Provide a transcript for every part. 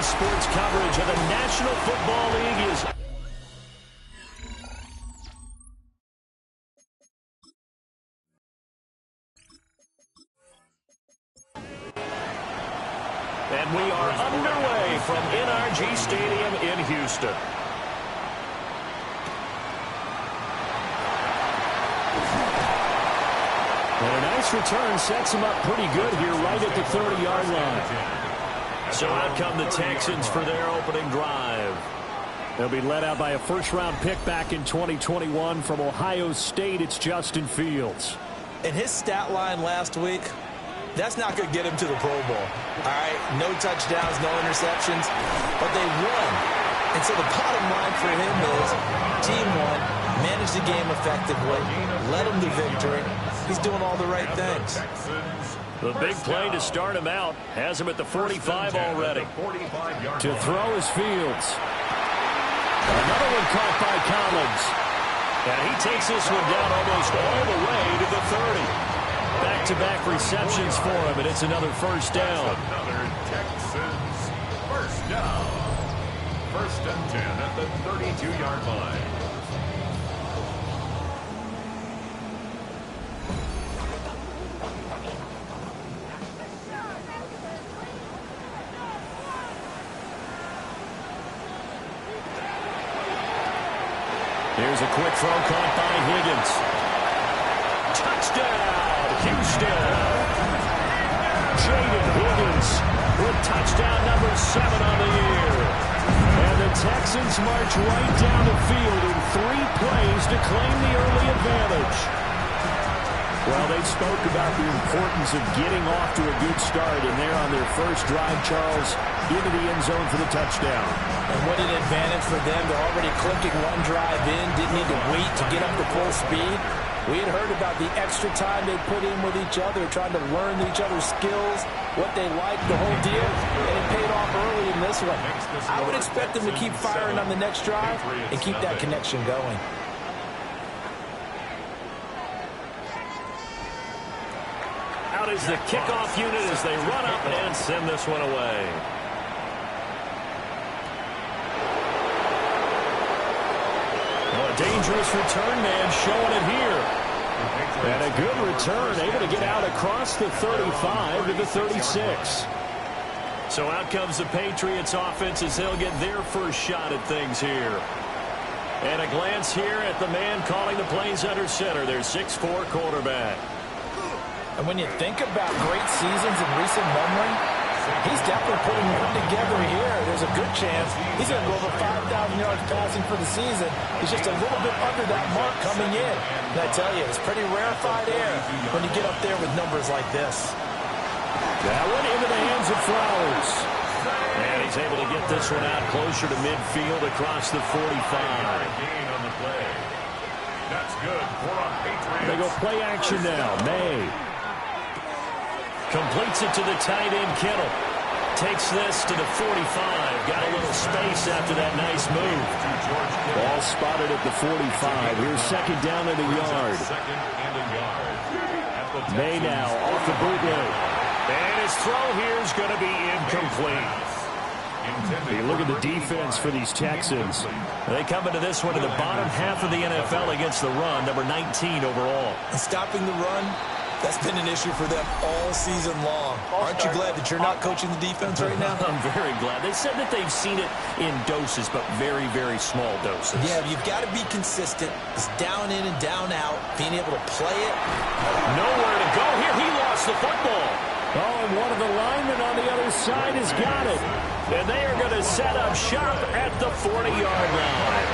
Today's sports coverage of the National Football League is... And we are underway from NRG Stadium in Houston. And a nice return sets him up pretty good here right at the 30-yard line. So out come the Texans for their opening drive. They'll be led out by a first-round pick back in 2021 from Ohio State. It's Justin Fields. And his stat line last week, that's not going to get him to the Pro Bowl. All right, no touchdowns, no interceptions, but they won. And so the bottom line for him is team won, managed the game effectively, led him to victory. He's doing all the right things. The big play to start him out has him at the 45 already. To throw is Fields. Another one caught by Collins. And he takes this one down almost all the way to the 30. Back-to-back receptions for him, and it's another first down. Another Texans first down. First and 10 at the 32-yard line. Here's a quick throw caught by Higgins. Touchdown, Houston. Jaden Higgins with touchdown number 7 on the year. And the Texans march right down the field in 3 plays to claim the early advantage. Well, they spoke about the importance of getting off to a good start, and they're on their first drive, Charles, into the end zone for the touchdown. And what an advantage for them. They're already clicking one drive in, didn't need to wait to get up to full speed. We had heard about the extra time they put in with each other, trying to learn each other's skills, what they like, the whole deal, and it paid off early in this one. I would expect them to keep firing on the next drive and keep that connection going. Out is the kickoff unit as they run up and send this one away. A dangerous return man showing it here. And a good return, able to get out across the 35 to the 36. So out comes the Patriots offense as they'll get their first shot at things here. And a glance here at the man calling the plays under center, their 6'4" quarterback. And when you think about great seasons in recent memory, he's definitely putting one together here. There's a good chance he's going to go over 5,000 yards passing for the season. He's just a little bit under that mark coming in. And I tell you, it's pretty rarefied air when you get up there with numbers like this. That one into the hands of Flowers. And he's able to get this one out closer to midfield across the 45. Gain on the play. That's good for a Patriots. They go play action now. May completes it to the tight end, Kittle. Takes this to the 45. Got a little space after that nice move. Ball spotted at the 45. Here's second down and a yard. May now off the bootleg. And his throw here is going to be incomplete. You look at the defense for these Texans. They come into this one in the bottom half of the NFL against the run, number 19 overall. And stopping the run, that's been an issue for them all season long. Aren't you glad that you're not coaching the defense right now? I'm very glad. They said that they've seen it in doses, but very, very small doses. Yeah, you've got to be consistent. It's down in and down out, being able to play it. Nowhere to go here. He lost the football. Oh, and one of the linemen on the other side has got it. And they are going to set up shop at the 40-yard line.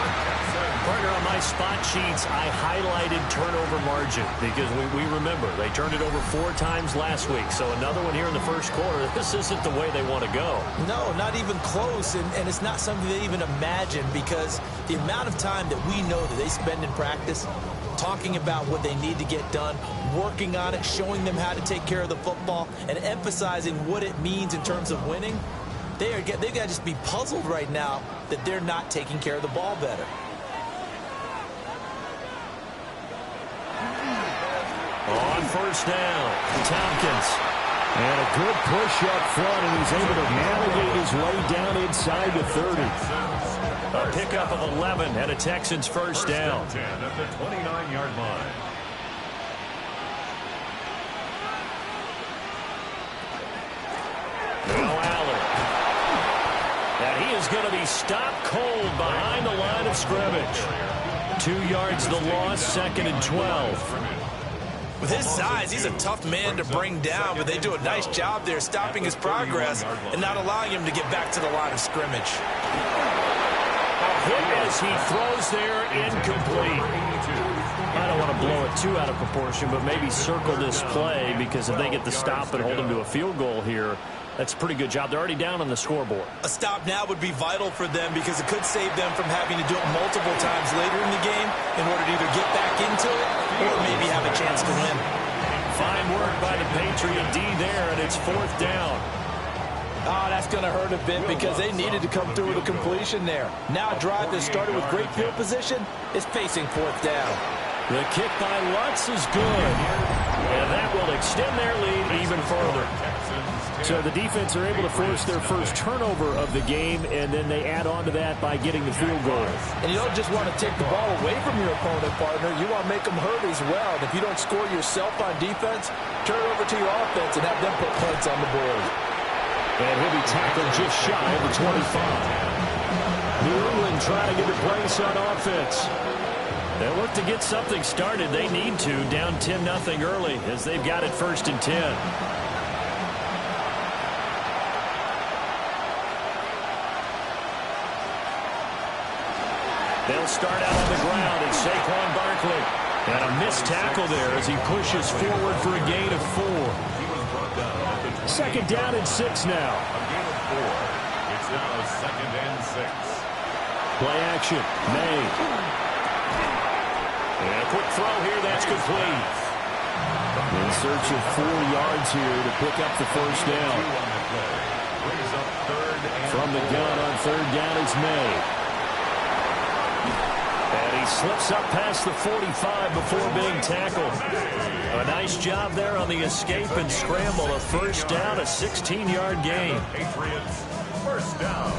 Partner, on my spot sheets, I highlighted turnover margin because we remember they turned it over 4 times last week. So another one here in the first quarter. This isn't the way they want to go. No, not even close. And it's not something they even imagine because the amount of time that we know that they spend in practice talking about what they need to get done, working on it, showing them how to take care of the football, and emphasizing what it means in terms of winning, they've got to just be puzzled right now that they're not taking care of the ball better. On first down, Tompkins. And a good push up front, and he's able to navigate his way down inside the 30. A pickup of 11 and a Texans first down. 10 at the 29-yard line. Now Allen. And he is going to be stopped cold behind the line of scrimmage. 2 yards the loss, 2nd and 12. With his size, he's a tough man to bring down, but they do a nice job there stopping his progress and not allowing him to get back to the line of scrimmage. A hit as he throws there, incomplete. I don't want to blow it too out of proportion, but maybe circle this play, because if they get the stop and hold him to a field goal here, that's a pretty good job. They're already down on the scoreboard. A stop now would be vital for them, because it could save them from having to do it multiple times later in the game in order to either get back into it or maybe have a chance to win. Fine work by the Patriot D there, and it's 4th down. Oh, that's going to hurt a bit, because they needed to come through with a completion there. Now a drive that started with great field position is facing 4th down. The kick by Lutz is good, and that will extend their lead even further. So the defense are able to force their first turnover of the game, and then they add on to that by getting the field goal. And you don't just want to take the ball away from your opponent, partner. You want to make them hurt as well. And if you don't score yourself on defense, turn it over to your offense and have them put points on the board. And he'll be tackled just shy of the 25. New England trying to get a place on offense. They look to get something started. They need to, down 10-0 early, as they've got it 1st and 10. They'll start out on the ground, and Saquon Barkley. And a missed tackle there as he pushes forward for a gain of 4. 2nd down and 6 now. A gain of 4. It's now 2nd and 6. Play action. May. And a quick throw here. That's complete. In search of 4 yards here to pick up the first down. From the gun on 3rd down is May. And he slips up past the 45 before being tackled. A nice job there on the escape and scramble. A first down, a 16-yard gain. Patriots, first down.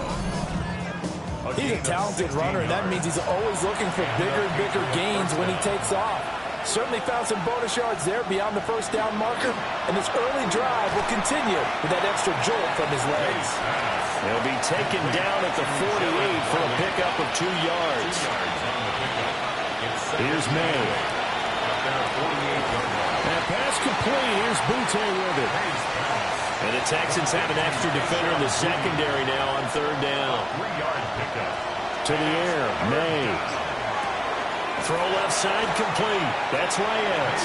He's a talented runner, and that means he's always looking for bigger and bigger gains when he takes off. Certainly found some bonus yards there beyond the first down marker, and this early drive will continue with that extra jolt from his legs. He'll be taken down at the 48 for a pickup of 2 yards. Here's May. And pass complete. Here's Butte with it. And the Texans have an extra defender in the secondary now on 3rd down. 3-yard pickup. To the air, May. Throw left side complete. That's Reyes.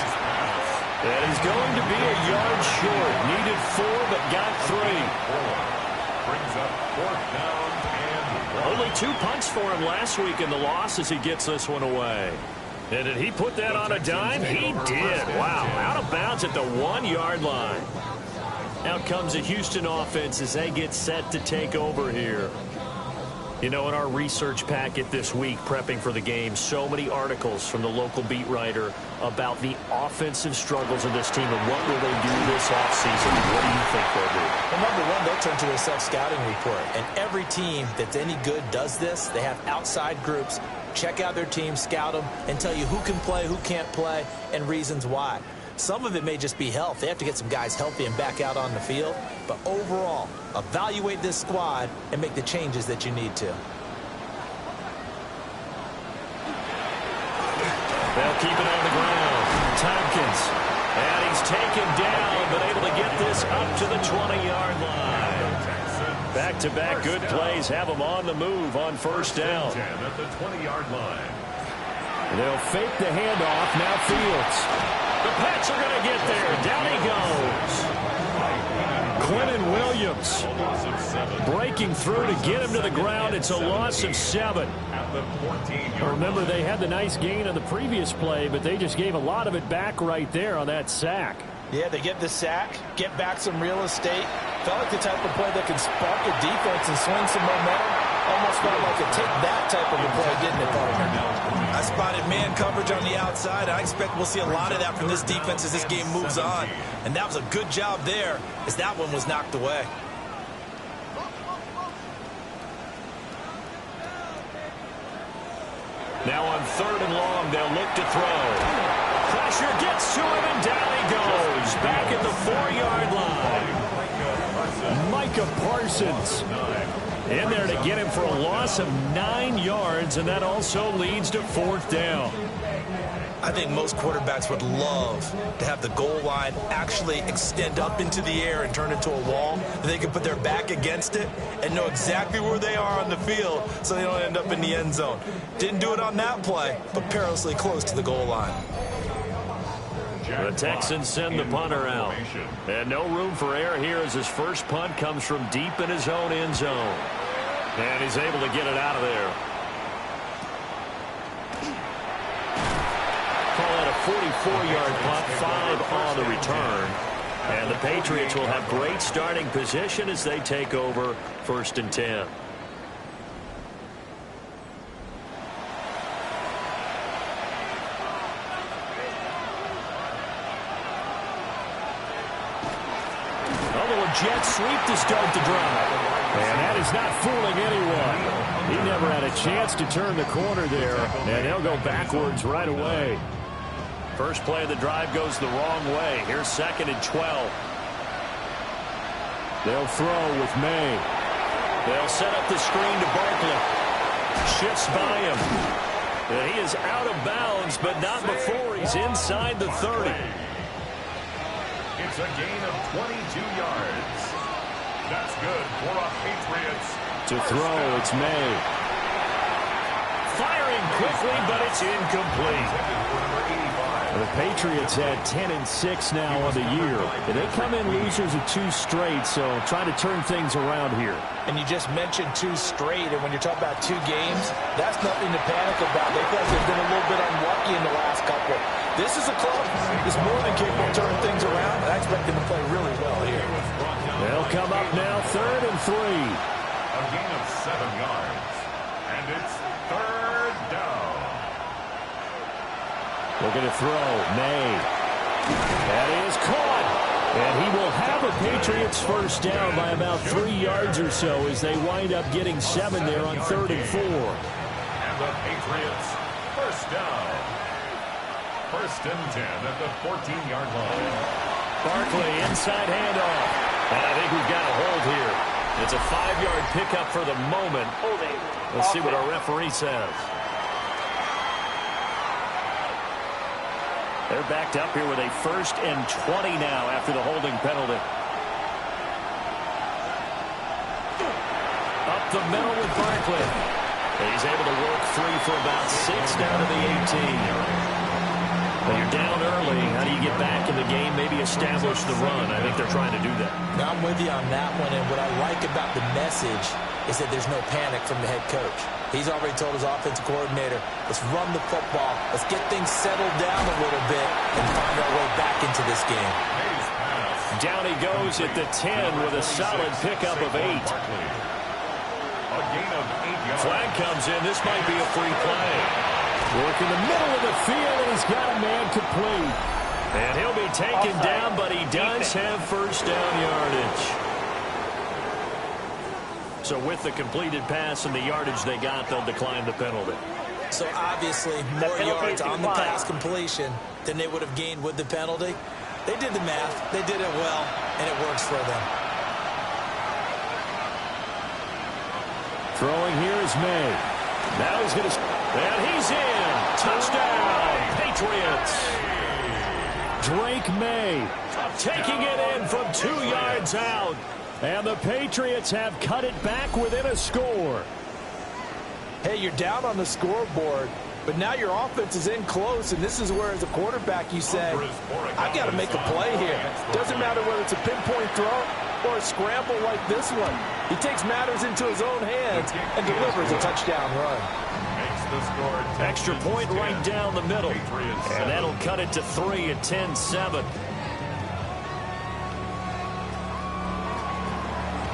And he's going to be a yard short. Needed 4, but got 3. Brings up 4th down and 1. Only 2 punts for him last week in the loss as he gets this one away. And did he put that on a dime? He did. Wow. Out of bounds at the 1-yard line. Out comes the Houston offense as they get set to take over here. You know, in our research packet this week, prepping for the game, so many articles from the local beat writer about the offensive struggles of this team and what will they do this offseason. What do you think they'll do? Well, number one, they'll turn to their self-scouting report. And every team that's any good does this. They have outside groups. Check out their team, scout them, and tell you who can play, who can't play, and reasons why. Some of it may just be health. They have to get some guys healthy and back out on the field. But overall, evaluate this squad and make the changes that you need to. They'll keep it on the ground. Tompkins. And he's taken down, but able to get this up to the 20-yard line. Back-to-back good plays have them on the move on 1st down. 10 at the 20-yard line. They'll fake the handoff. Now Fields. The Pats are going to get there. Down he goes. Quentin Williams breaking through to get him to the ground. It's a loss of 7. Remember, they had the nice gain on the previous play, but they just gave a lot of it back right there on that sack. Yeah, they get the sack, get back some real estate. Felt like the type of play that can spark a defense and swing some momentum. Almost felt like a take that type of a play, didn't it, partner? I spotted man coverage on the outside. I expect we'll see a lot of that from this defense as this game moves on. And that was a good job there as that one was knocked away. Now on 3rd and long, they'll look to throw. Pressure gets to him, and down he goes. Back at the 4-yard line. Micah Parsons in there to get him for a loss of 9 yards, and that also leads to 4th down. I think most quarterbacks would love to have the goal line actually extend up into the air and turn into a wall. And they can put their back against it and know exactly where they are on the field so they don't end up in the end zone. Didn't do it on that play, but perilously close to the goal line. The Texans send the punter out. And no room for error here as his first punt comes from deep in his own end zone. And he's able to get it out of there. Call it a 44-yard punt, 5 on the return. And the Patriots will have great starting position as they take over 1st and 10. Jet sweep to start the drive. And that is not fooling anyone. He never had a chance to turn the corner there, and he'll go backwards right away. First play of the drive goes the wrong way. Here's 2nd and 12. They'll throw with May. They'll set up the screen to Barkley. Shifts by him. And he is out of bounds, but not before he's inside the 30. It's a gain of 22 yards. That's good for a Patriots. To throw, it's May. Firing quickly, but it's incomplete. The Patriots had 10-6 now on the year. They come in losers of 2 straight, so trying to turn things around here. And you just mentioned 2 straight, and when you're talking about 2 games, that's nothing to panic about. They feel like they've been a little bit unlucky in the last couple. This is a club that's more than capable of turning things around, and I expect them to play really well here. They'll come up now 3rd and 3. A gain of 7 yards, and it's 3rd down. Looking to throw, May. That is caught. And he will have a Patriots first down by about 3 yards or so as they wind up getting 7 there on 3rd and 4. And the Patriots first down. 1st and 10 at the 14-yard line. Barkley, inside handoff. And I think we've got a hold here. It's a 5-yard pickup for the moment. Let's see what our referee says. They're backed up here with a 1st and 20 now after the holding penalty. Up the middle with Barkley. He's able to work free for about 6 down to the 18. Well, you're down early. How do you get back in the game? Maybe establish the run. I think they're trying to do that. Now, I'm with you on that one, and what I like about the message is that there's no panic from the head coach. He's already told his offensive coordinator, let's run the football, let's get things settled down a little bit, and find our way back into this game. Down he goes at the 10 with a solid pickup of 8. A gain of 8 yards. Flag comes in. This might be a free play. Work in the middle of the field, and he's got a man complete. And he'll be taken down, but he does have first down yardage. So with the completed pass and the yardage they got, they'll decline the penalty. So obviously more yards on the pass completion than they would have gained with the penalty. They did the math. They did it well, and it works for them. Throwing here is May. Now he's going to... And he's in. Touchdown, Patriots. Drake May taking it in from 2 yards out. And the Patriots have cut it back within a score. Hey, you're down on the scoreboard, but now your offense is in close, and this is where, as a quarterback, you say, I got to make a play here. Doesn't matter whether it's a pinpoint throw or a scramble like this one. He takes matters into his own hands and delivers a touchdown run. Extra point right down the middle. And that'll cut it to 3 at 10-7.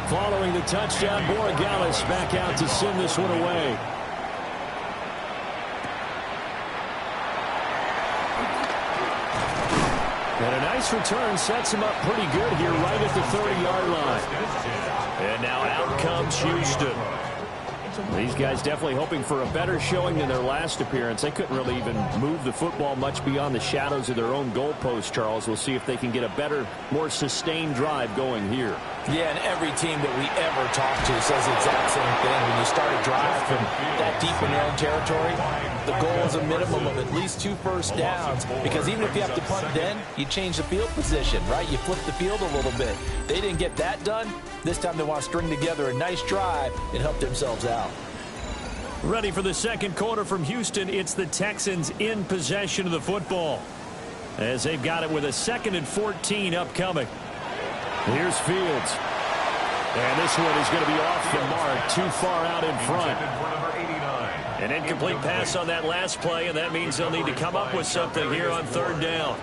Following the touchdown, Borregales back out to send this one away. And a nice return sets him up pretty good here right at the 30-yard line. And now out comes Houston. These guys definitely hoping for a better showing than their last appearance. They couldn't really even move the football much beyond the shadows of their own goalpost, Charles. We'll see if they can get a better, more sustained drive going here. Yeah, and every team that we ever talk to says the exact same thing. When you start a drive from that deep in your own territory, the goal is a minimum of at least 2 first downs, because even if you have to punt then, you change the field position, right? You flip the field a little bit. They didn't get that done. This time they want to string together a nice drive and help themselves out. Ready for the second quarter from Houston. It's the Texans in possession of the football, as they've got it with a 2nd and 14 upcoming. Here's Fields. And this one is going to be off the mark, too far out in front. An incomplete pass on that last play, and that means they'll need to come up with something here on 3rd down.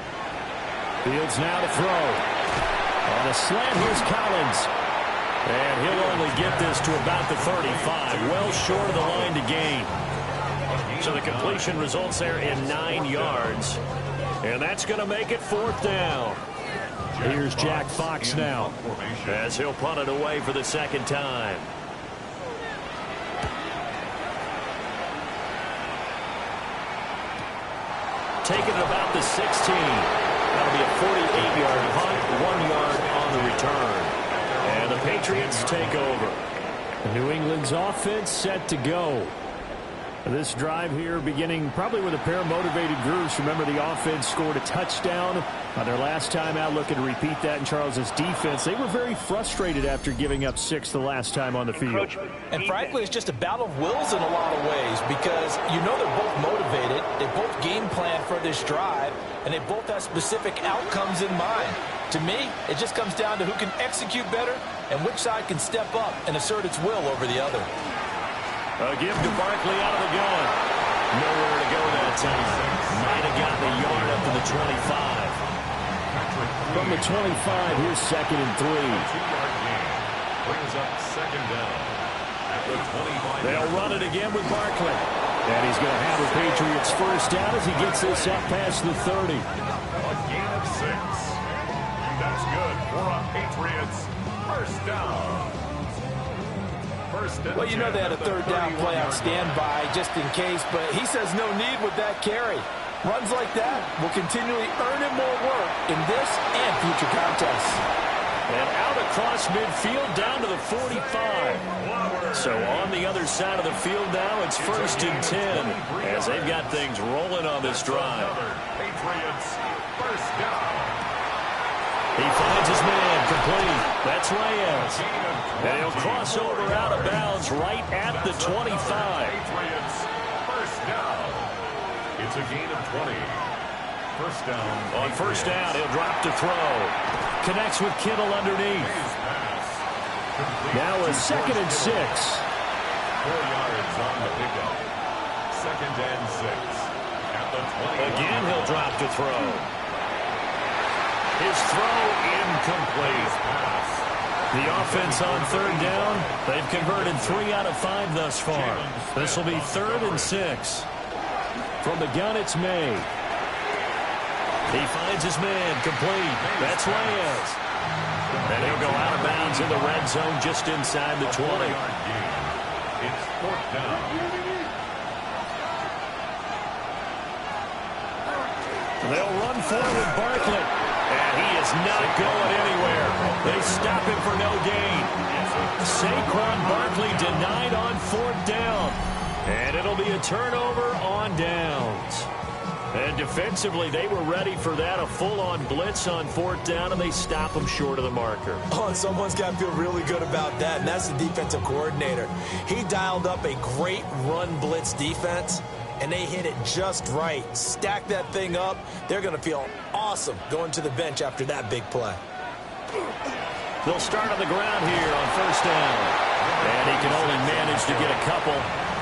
Fields now to throw. On a slant, here's Collins. And he'll only get this to about the 35, well short of the line to gain. So the completion results there in 9 yards. And that's going to make it 4th down. Here's Jack Fox now, as he'll punt it away for the 2nd time. Taking it about the 16. That'll be a 48-yard punt, 1 yard on the return. And the Patriots take over. New England's offense set to go. This drive here beginning probably with a pair of motivated groups. Remember, the offense scored a touchdown on their last time out. Looking to repeat that in Charles's defense. They were very frustrated after giving up 6 the last time on the field. And frankly, it's just a battle of wills in a lot of ways, because you know they're both motivated. They both game plan for this drive, and they both have specific outcomes in mind. To me, it just comes down to who can execute better and which side can step up and assert its will over the other. A give to Barkley out of the gun. Nowhere to go that time. Might have gotten a yard up to the 25. From the 25, here's 2nd and 3. 2-yard gain brings up 2nd down at the 25. They'll run it again with Barkley. And he's going to have the Patriots first down as he gets this up past the 30. A gain of 6. That's good for a Patriots first down. Well, you know they had a 3rd down play on standby just in case, but he says no need with that carry. Runs like that will continually earn him more work in this and future contests. And out across midfield down to the 45. So on the other side of the field now, it's 1st and 10 as they've got things rolling on this drive. Patriots first down. He finds his man complete. That's Reyes. And he'll cross over out of bounds right at the 25. Patriots first down. It's a gain of 20. First down. On first down, he'll drop to throw. Connects with Kittle underneath. Now a 2nd and 6. 4 yards on the pickup. 2nd and 6. At the 20. Again, he'll drop to throw. His throw incomplete. The offense on 3rd down, they've converted 3 out of 5 thus far. This will be 3rd and 6. From the gun, it's May. He finds his man complete. That's Reyes. And he'll go out of bounds in the red zone just inside the 20. It's 4th down. They'll run forward Barkley. And he is not going anywhere. They stop him for no gain. Saquon Barkley denied on 4th down. And it'll be a turnover on downs. And defensively, they were ready for that, a full-on blitz on 4th down, and they stop him short of the marker. Oh, and someone's got to feel really good about that, and that's the defensive coordinator. He dialed up a great run blitz defense, and they hit it just right. Stack that thing up. They're going to feel awesome going to the bench after that big play. They'll start on the ground here on 1st down. And he can only manage to get a couple.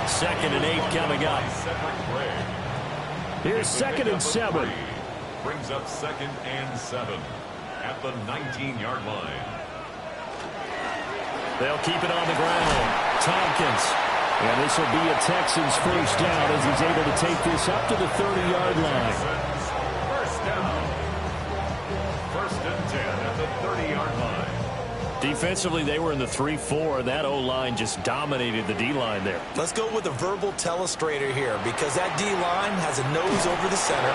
2nd and 8 coming up. Here's 2nd and 7. Brings up 2nd and 7 at the 19-yard line. They'll keep it on the ground. Tompkins. And this will be a Texans first down as he's able to take this up to the 30-yard line. First down. the 30-yard line. Defensively, they were in the 3-4. That O-line just dominated the D-line there. Let's go with a verbal telestrator here because that D-line has a nose over the center.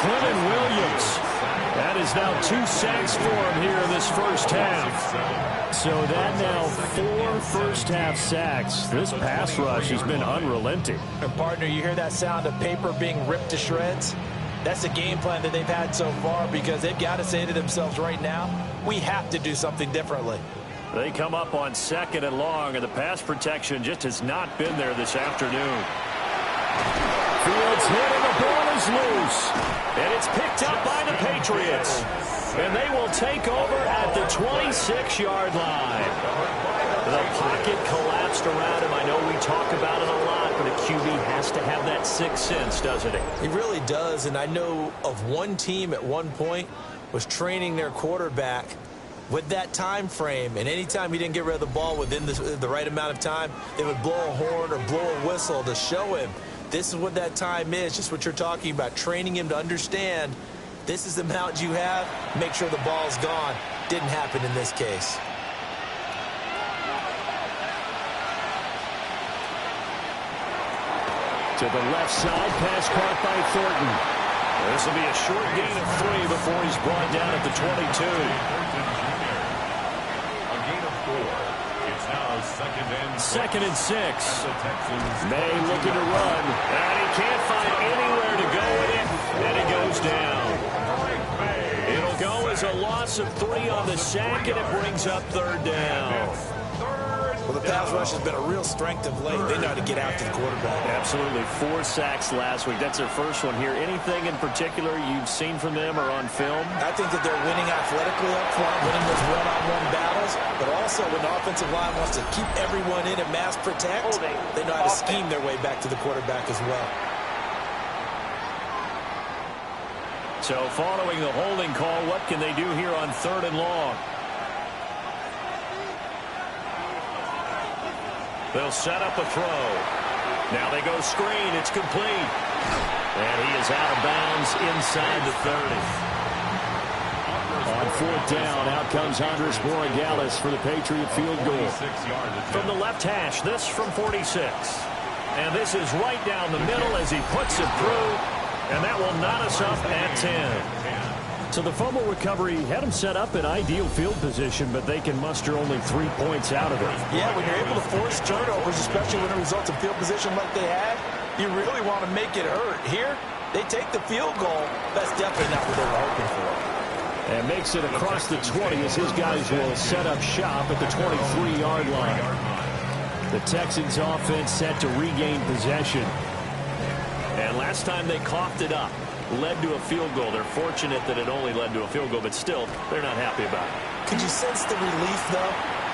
Quinton Williams. That is now 2 sacks for him here in this first half. So that now 4 first-half sacks. This pass rush has been unrelenting. And partner, you hear that sound of paper being ripped to shreds? That's the game plan that they've had so far because they've got to say to themselves right now, we have to do something differently. They come up on 2nd and long, and the pass protection just has not been there this afternoon. Fields hit, and the ball is loose. And it's picked up by the Patriots. And they will take over at the 26-yard line. The pocket collapsed around him. I know we talk about it a lot, but a QB has to have that sixth sense, doesn't he? He really does, and I know of one team at one point was training their quarterback with that time frame, and anytime he didn't get rid of the ball within the right amount of time, they would blow a horn or blow a whistle to show him this is what that time is, just what you're talking about, training him to understand this is the amount you have, make sure the ball's gone. Didn't happen in this case. To the left side, pass caught by Thornton. This will be a short gain of 3 before he's brought down at the 22. A gain of 4. It's now 2nd and 6. May looking to run, and he can't find anywhere to go with it, and it goes down. It'll go as a loss of 3 on the sack, and it brings up 3rd down. Well, the pass rush has been a real strength of late. They know how to get after the quarterback. Absolutely. 4 sacks last week. That's their first one here. Anything in particular you've seen from them or on film? I think that they're winning athletically up front, winning those one-on-one battles, but also when the offensive line wants to keep everyone in and mass protect, they know how to scheme their way back to the quarterback as well. So following the holding call, what can they do here on 3rd and long? They'll set up a throw. Now they go screen. It's complete. And he is out of bounds inside the 30. On 4th down, out comes Andres Borregales for the Patriot field goal. From the left hash, this from 46. And this is right down the middle as he puts it through. And that will knot us up at 10. So the fumble recovery had them set up in ideal field position, but they can muster only 3 points out of it. Yeah, when you're able to force turnovers, especially when it results in field position like they had, you really want to make it hurt. Here, they take the field goal. That's definitely not what they were hoping for. And makes it across the 20 as his guys will set up shop at the 23-yard line. The Texans offense set to regain possession. And last time they coughed it up, led to a field goal. They're fortunate that it only led to a field goal, but still, they're not happy about it. Could you sense the relief, though,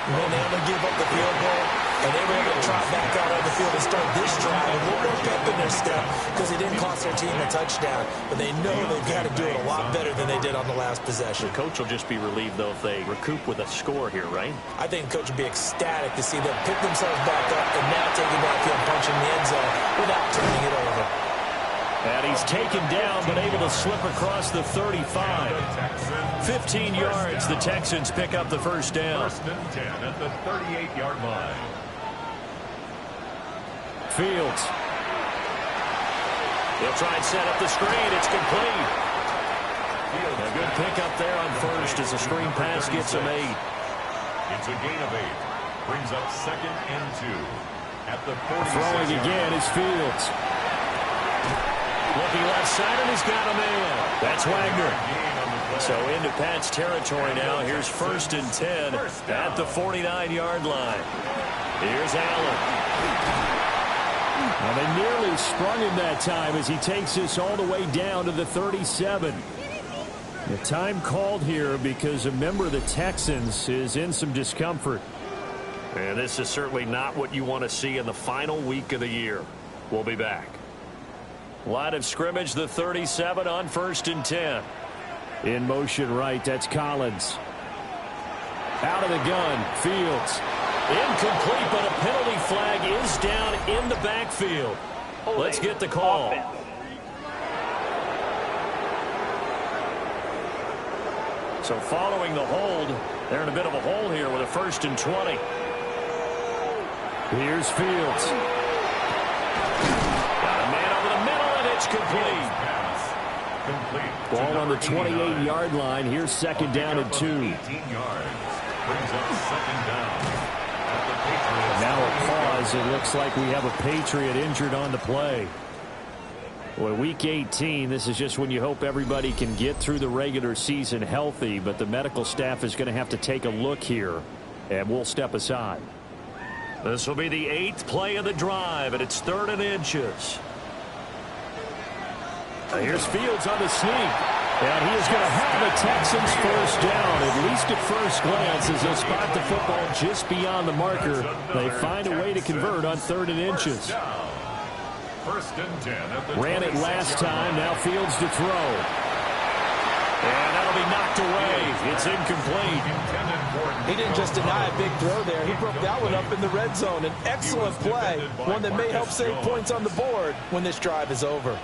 when they able to give up the field goal and they were able to trot back out on the field and start this drive with a little more pep in their step because it didn't cost their team a touchdown, but they know they've got to do it a lot better than they did on the last possession. The coach will just be relieved, though, if they recoup with a score here, right? I think the coach would be ecstatic to see them pick themselves back up and now taking that field, punching the end zone without turning it over. And he's taken down, but able to slip across the 35. 15 yards, the Texans pick up the first down. 1st and 10 at the 38-yard line. Fields. He'll try and set up the screen. It's complete. A good pickup there on first as the screen pass gets him 8. It's a gain of 8. Brings up 2nd and 2 at the 46. Throwing again is Fields. Looking left side, and he's got a man. That's Wagner. So into Pat's territory now. Here's 1st and 10 at the 49-yard line. Here's Allen. Well, they nearly sprung him that time as he takes this all the way down to the 37. The time called here because a member of the Texans is in some discomfort. And this is certainly not what you want to see in the final week of the year. We'll be back. Line of scrimmage, the 37 on 1st and 10. In motion right, that's Collins. Out of the gun, Fields. Incomplete, but a penalty flag is down in the backfield. Let's get the call. So following the hold, they're in a bit of a hole here with a 1st and 20. Here's Fields. Got a man over the middle, and it's complete. Ball on the 28-yard line. Here's 2nd down and 2. 18 yards. Brings up 2nd down. Now a pause. It looks like we have a Patriot injured on the play. Boy, week 18, this is just when you hope everybody can get through the regular season healthy, but the medical staff is going to have to take a look here, and we'll step aside. This will be the 8th play of the drive, and it's 3rd and inches. Here's Fields on the sneak, and he is going to have the Texans 1st down, at least at first glance, as they'll spot the football just beyond the marker. They find a way to convert on 3rd and inches. 1st and 10 at the Ran it last time. Now Fields to throw. And that'll be knocked away. It's incomplete. He didn't just deny a big throw there. He broke that one up in the red zone. An excellent play. One that may help save points on the board when this drive is over.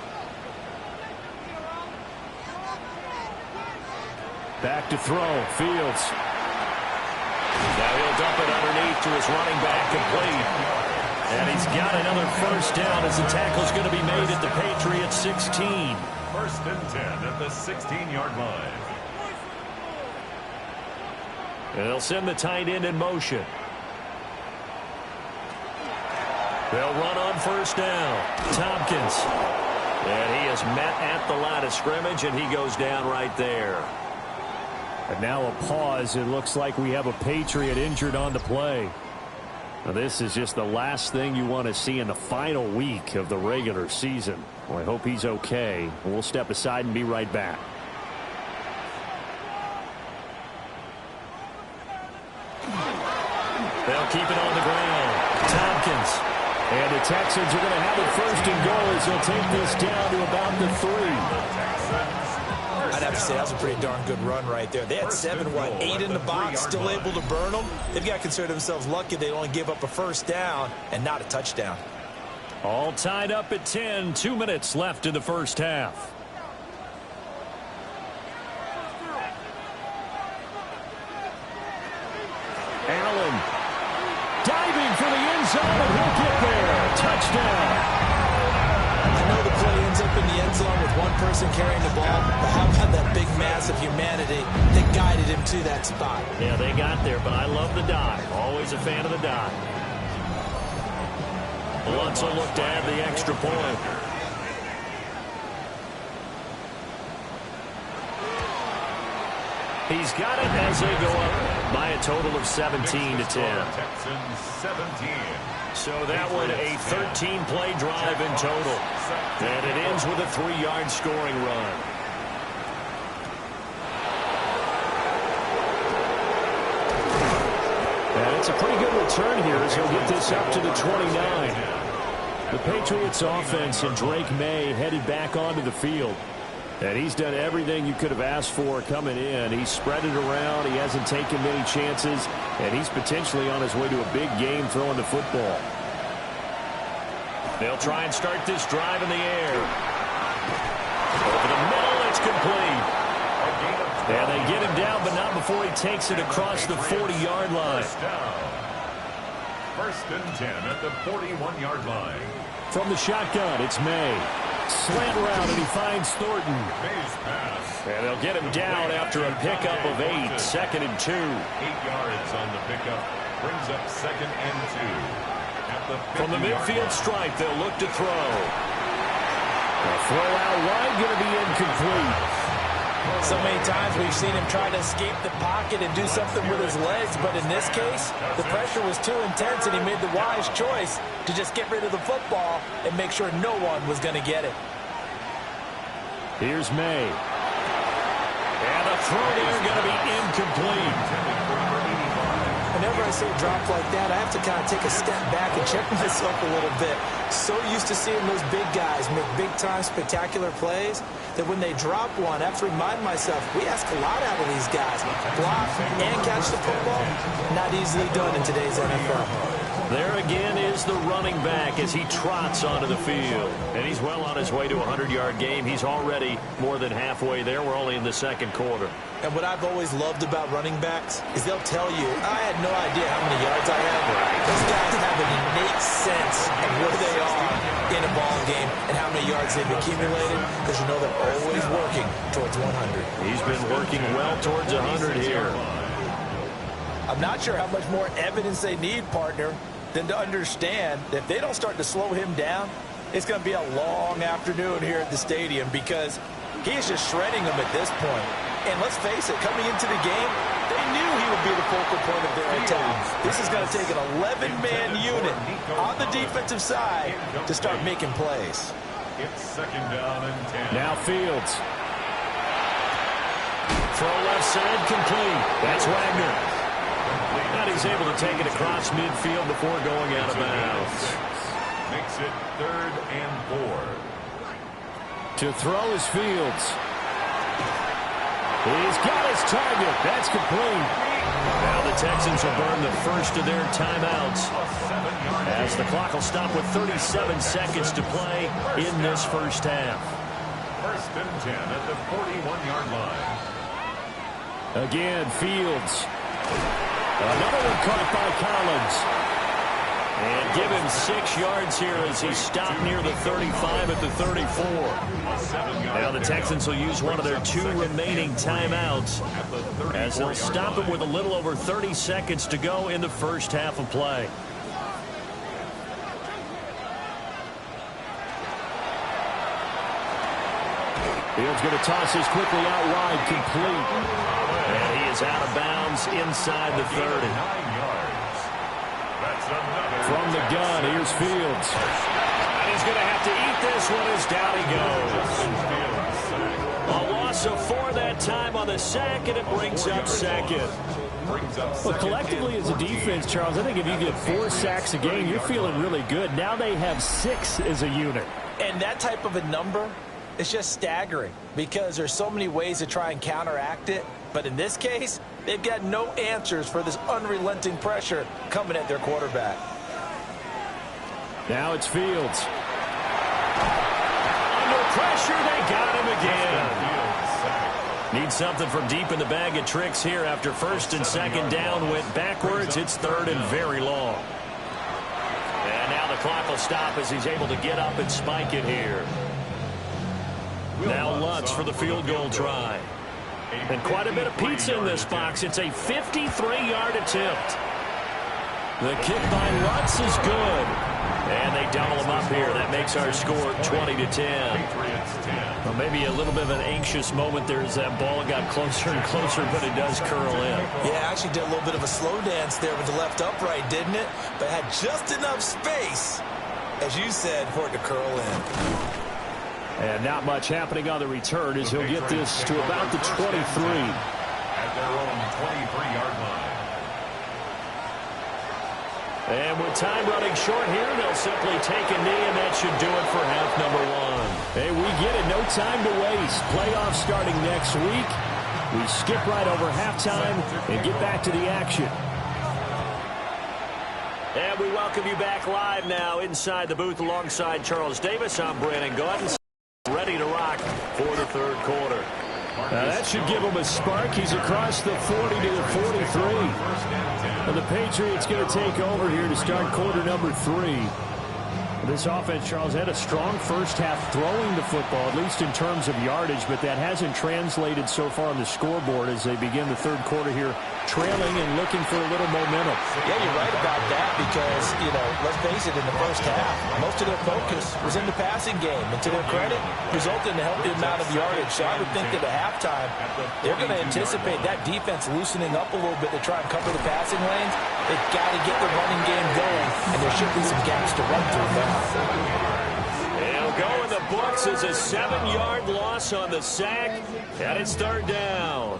Back to throw. Fields. Now he'll dump it underneath to his running back, complete. And he's got another 1st down as the tackle's going to be made at the Patriots 16. 1st and 10 at the 16-yard line. And they'll send the tight end in motion. They'll run on 1st down. Tompkins. And he is met at the line of scrimmage, and he goes down right there. And now a pause. It looks like we have a Patriot injured on the play. Now, this is just the last thing you want to see in the final week of the regular season. Well, I hope he's okay. We'll step aside and be right back. They'll keep it on the ground. Tompkins. And the Texans are going to have it 1st and goal as they'll take this down to about the 3. I'd have to say that was a pretty darn good run right there. They had 8 in the box, still able to burn them. They've got to consider themselves lucky they only gave up a 1st down and not a touchdown. All tied up at 10. 2 minutes left in the 1st half. Allen diving for the end zone, and he'll get there. Touchdown. I know the play ends up in the end zone with one person carrying the ball, but how about that big mass of humanity that guided him to that spot? Yeah, they got there, but I love the dive. Always a fan of the dive. Lutz will look to add the extra point. He's got it as they go up by a total of 17 to 10. Texans 17. So that one a 13-play drive in total. And it ends with a 3-yard scoring run. And it's a pretty good return here as he'll get this up to the 29. The Patriots offense and Drake May headed back onto the field. And he's done everything you could have asked for coming in. He's spread it around. He hasn't taken many chances. And he's potentially on his way to a big game throwing the football. They'll try and start this drive in the air. Over the middle, it's complete. And they get him down, but not before he takes it across the 40-yard line. 1st and 10 at the 41-yard line. From the shotgun, it's May. Slant route, and he finds Thornton. May's pass. And they'll get him down after a pickup of 8. 2nd and 2. 8 yards on the pickup. Brings up 2nd and 2. From the midfield stripe, they'll look to throw. A throw out wide, going to be incomplete. So many times we've seen him try to escape the pocket and do something with his legs, but in this case, the pressure was too intense, and he made the wise choice to just get rid of the football and make sure no one was going to get it. Here's May. And the throw there going to be incomplete. Whenever I see a drop like that, I have to kind of take a step back and check myself a little bit. So used to seeing those big guys make big-time spectacular plays that when they drop one, I have to remind myself, we ask a lot out of these guys. Block and catch the football, not easily done in today's NFL. There again is the running back as he trots onto the field. And he's well on his way to a 100-yard game. He's already more than halfway there. We're only in the second quarter. And what I've always loved about running backs is they'll tell you, I had no idea how many yards I had. Those guys have an innate sense of where they are in a ball game and how many yards they've accumulated, because you know they're always working towards 100. He's been working well towards 100 here. I'm not sure how much more evidence they need, partner, than to understand that if they don't start to slow him down, it's going to be a long afternoon here at the stadium, because he's just shredding them at this point. And let's face it, coming into the game, they knew he would be the focal point of their attack. This is going to take an 11-man unit on the defensive side to start making plays. It's second down and 10. Now Fields. Throw left side complete. That's Wagner. And he's able to take it across midfield before going out of bounds. Makes it 3rd and 4. To throw is Fields. He's got his target. That's complete. Now the Texans will burn the first of their timeouts, as the clock will stop with 37 seconds to play in this first half. 1st and 10 at the 41-yard line. Again, Fields. Another one caught by Collins. And give him 6 yards here as he stopped near the 35 at the 34. Now the Texans will use one of their 2 remaining timeouts, as they'll stop it with a little over 30 seconds to go in the first half of play. Fields going to toss this quickly out wide, complete. And he is out of bounds inside the 30. 9 yards. That's another. From the gun, here's Fields. And he's going to have to eat this one as down he goes. A loss of 4 that time on the sack, and it brings up second. Well, collectively as a defense, Charles, I think if you get 4 sacks a game, you're feeling really good. Now they have 6 as a unit. And that type of a number, it's just staggering, because there's so many ways to try and counteract it. But in this case, they've got no answers for this unrelenting pressure coming at their quarterback. Now it's Fields. Under pressure, they got him again. Need something from deep in the bag of tricks here after 1st and 2nd down went backwards. It's 3rd and very long. And now the clock will stop as he's able to get up and spike it here. Now Lutz for the field goal try. And quite a bit of pizza in this box. It's a 53-yard attempt. The kick by Lutz is good. And they double him up here. That makes our score 20-10. Well, maybe a little bit of an anxious moment there as that ball got closer and closer, but it does curl in. Yeah, actually did a little bit of a slow dance there with the left upright, didn't it? But had just enough space, as you said, for it to curl in. And not much happening on the return as he'll get this to about the 23. At their own 23-yard line. And with time running short here, they'll simply take a knee, and that should do it for half number 1. Hey, we get it. No time to waste. Playoffs starting next week. We skip right over halftime and get back to the action. And we welcome you back live now inside the booth alongside Charles Davis. I'm Brandon Gordon. Ready to rock for the 3rd quarter. That should give him a spark. He's across the 40 to the 43. And the Patriots going to take over here to start quarter number 3. This offense, Charles, had a strong first half throwing the football, at least in terms of yardage, but that hasn't translated so far on the scoreboard as they begin the 3rd quarter here, trailing and looking for a little momentum. Yeah, you're right about that, because, let's face it, in the first half, most of their focus was in the passing game. And to their credit, resulted in a healthy amount of yardage. So I would think that at halftime, they're going to anticipate that defense loosening up a little bit to try and cover the passing lanes. They've got to get the running game going, and there should be some gaps to run through there. It'll go in the books as a 7-yard loss on the sack, and it's 3rd down.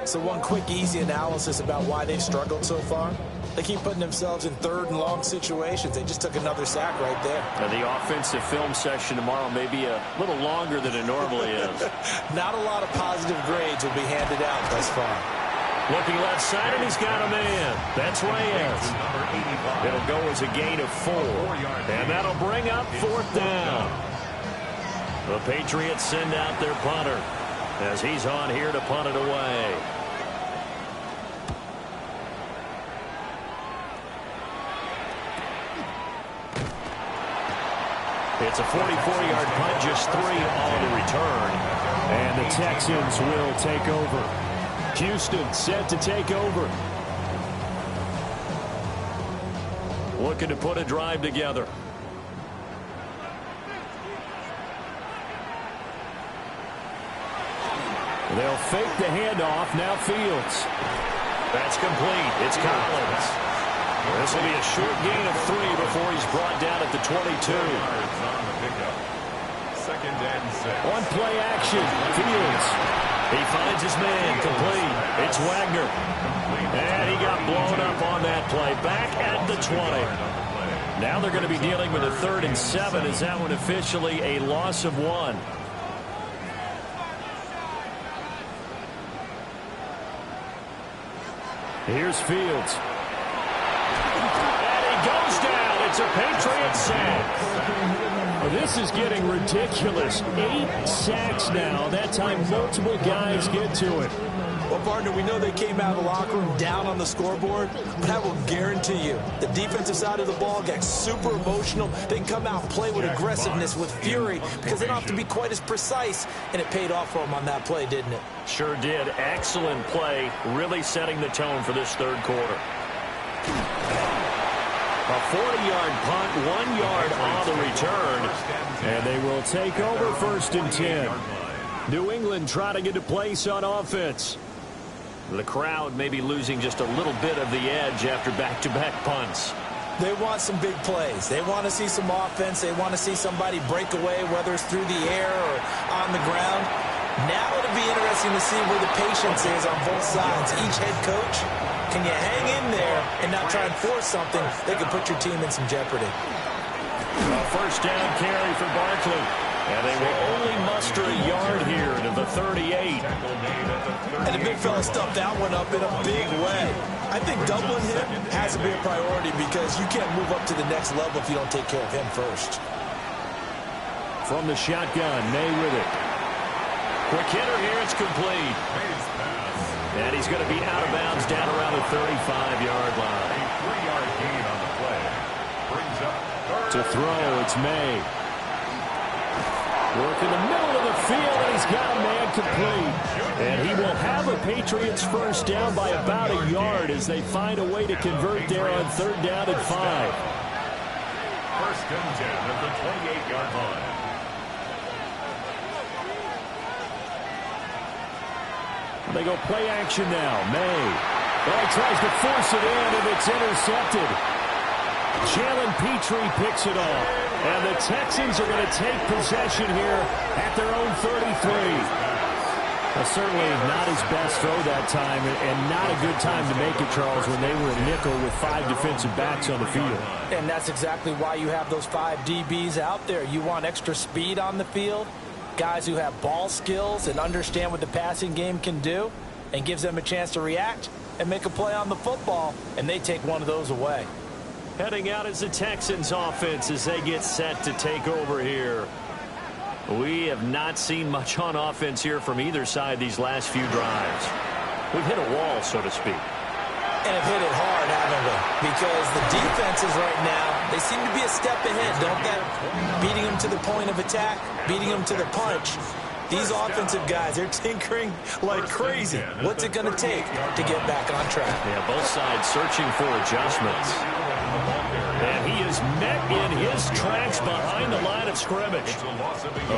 So one quick, easy analysis about why they've struggled so far. They keep putting themselves in 3rd and long situations. They just took another sack right there. The offensive film session tomorrow may be a little longer than it normally is. Not a lot of positive grades will be handed out thus far. Looking left side, and he's got a man. That's Reyes. It'll go as a gain of 4. And that'll bring up 4th down. The Patriots send out their punter as he's on here to punt it away. It's a 44-yard punt, just 3 on the return. And the Texans will take over. Houston set to take over. Looking to put a drive together. They'll fake the handoff. Now Fields. That's complete. It's Collins. This will be a short gain of 3 before he's brought down at the 22. On play action, Fields. He finds his man, complete. It's Wagner. And he got blown up on that play. Back at the 20. Now they're going to be dealing with a 3rd and 7. Is that one officially a loss of 1? Here's Fields. And he goes down. It's a Patriot sack. This is getting ridiculous. 8 sacks now. That time multiple guys get to it. Well, partner, we know they came out of the locker room down on the scoreboard, but I will guarantee you the defensive side of the ball got super emotional. They can come out and play with aggressiveness, with fury, because they don't have to be quite as precise, and it paid off for them on that play, didn't it? Sure did. Excellent play, really setting the tone for this 3rd quarter. A 40-yard punt, 1 yard on the return. And they will take over 1st and 10. New England trying to get a place on offense. The crowd may be losing just a little bit of the edge after back-to-back punts. They want some big plays. They want to see some offense. They want to see somebody break away, whether it's through the air or on the ground. Now it'll be interesting to see where the patience is on both sides. Each head coach, can you hang in there and not try and force something that could put your team in some jeopardy? A 1st down carry for Barkley. And they will only muster a yard here to the 38. And the big fella stuffed that one up in a big way. I think doubling him has to be a priority because you can't move up to the next level if you don't take care of him first. From the shotgun, May with it. Quick hitter here, it's complete. And he's going to be out of bounds down around the 35-yard line. A 3-yard gain on the play. Brings up 3rd. To throw, it's May. Work in the middle of the field, and he's got a man complete. And he will have a Patriots 1st down by about a yard as they find a way to convert there on 3rd down and 5. 1st and 10 at the 28-yard line. They go play action now. May. Well, he tries to force it in, and it's intercepted. Jalen Petrie picks it off. And the Texans are going to take possession here at their own 33. Well, certainly not his best throw that time, and not a good time to make it, Charles, when they were in nickel with 5 defensive backs on the field. And that's exactly why you have those 5 DBs out there. You want extra speed on the field, guys who have ball skills and understand what the passing game can do, and gives them a chance to react and make a play on the football, and they take one of those away. Heading out is the Texans offense as they get set to take over here. We have not seen much on offense here from either side these last few drives. We've hit a wall, so to speak. And have hit it hard, haven't we? Because the defenses right now, they seem to be a step ahead, don't they? Beating them to the point of attack, beating them to the punch. These offensive guys, they're tinkering like crazy. What's it going to take to get back on track? Yeah, both sides searching for adjustments. And he is met in his tracks behind the line of scrimmage.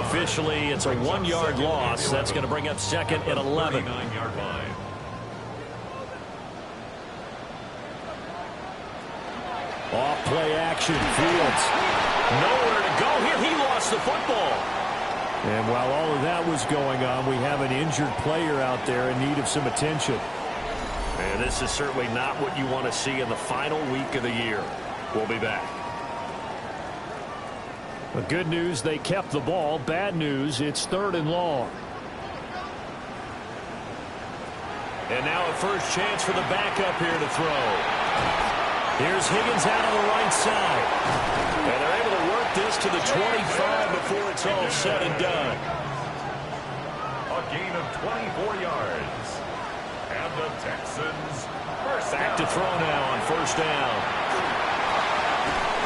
Officially, it's a 1-yard loss. That's going to bring up 2nd and 11. Off play action, Fields. Nowhere to go here. He lost the football. And while all of that was going on, we have an injured player out there in need of some attention. And this is certainly not what you want to see in the final week of the year. We'll be back. The good news, they kept the ball. Bad news, it's 3rd and long. And now a first chance for the backup here to throw. Here's Higgins out on the right side. And they're able to work this to the 25 before it's all said and done. A gain of 24 yards. And the Texans back to throw now on first down.